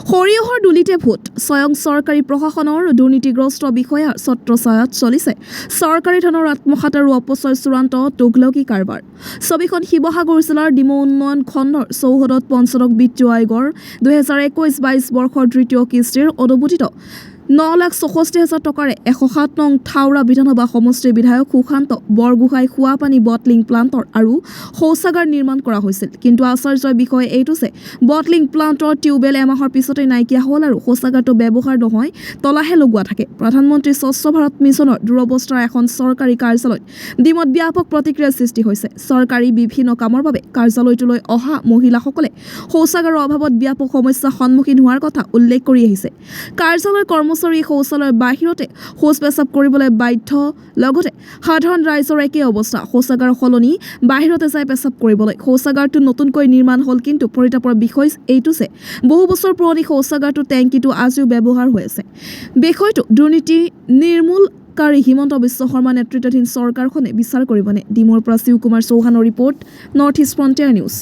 সৰিয়হৰ দুলিতে ভোট স্বয়ং চৰকাৰী প্ৰশাসনৰ দুৰ্নীতিগ্ৰস্ত বিষয়াৰ ছত্ৰছায়াত চলিছে চৰকাৰী ধনৰ আত্মসাত আৰু অপচয় চূড়ান্ত তুগলকি কাৰবাৰ। ছবিখন শিৱসাগৰ জিলাৰ ডিমৌ উন্নয়ন খণ্ডৰ চৌহদত পঞ্চদশ বিত্তীয় আয়োগৰ 2021-22 বৰ্ষৰ তৃতীয় কিস্তিৰ অনুমোদিত 9,64,000 টকাৰে 107 নং থাওৰা বিধানসভা সমষ্টিৰ বিধায়ক সুশান্ত বৰগোহাঁই খোৱাপানী বটলিং প্লাণ্টৰ আৰু শৌচাগাৰ নিৰ্মাণ কৰা হৈছিল। কিন্তু আশ্চৰ্যৰ বিষয় এইটো যে বটলিং প্লাণ্টৰ টিউবেল এমাহৰ পিছতে নাইকিয়া হ'ল আৰু শৌচাগাৰটো ব্যৱহাৰ নহয়, তলাহে লগোৱা থাকে। প্ৰধানমন্ত্ৰী স্বচ্ছ ভাৰত মিছনৰ দুৰৱস্থাৰ এখন চৰকাৰী কাৰ্যালয়ত ডিমত ব্যাপক প্ৰতিক্ৰিয়াৰ সৃষ্টি হৈছে। চৰকাৰী বিভিন্ন কামৰ বাবে কাৰ্যালয়টোলৈ অহা মহিলাসকলে শৌচাগাৰৰ অভাৱত ব্যাপক সমস্যাৰ সন্মুখীন হোৱাৰ কথা উল্লেখ কৰি আহিছে। কাৰ্যালয়ৰ কৰ্মচাৰী শৌচালয়ৰ বাহিৰতে শৌচ পেচাব কৰিবলৈ বাধ্য। লগতে সাধাৰণ ৰাইজৰ একে অৱস্থা, শৌচাগাৰ সলনি বাহিৰতে যাই পেচাব কৰিবলৈ। শৌচাগাৰটো নতুনকৈ নিৰ্মাণ হ'ল, কিন্তু পৰিতাপৰ বিষয় এইটো যে বহু বছৰ পুৰণি শৌচাগাৰটোৰ টেংকিটো আজিও ব্যৱহাৰ হৈ আছে। বিষয়টো দুৰ্নীতি নিৰ্মূলকাৰী হিমন্ত বিশ্ব শৰ্মা নেতৃত্বাধীন চৰকাৰখনে বিচাৰ কৰিবনে? ডিমৌৰ পৰা শিৱকুমাৰ চৌহানৰ ৰিপৰ্ট, নৰ্থ ইষ্ট ফ্ৰণ্টিয়াৰ নিউজ।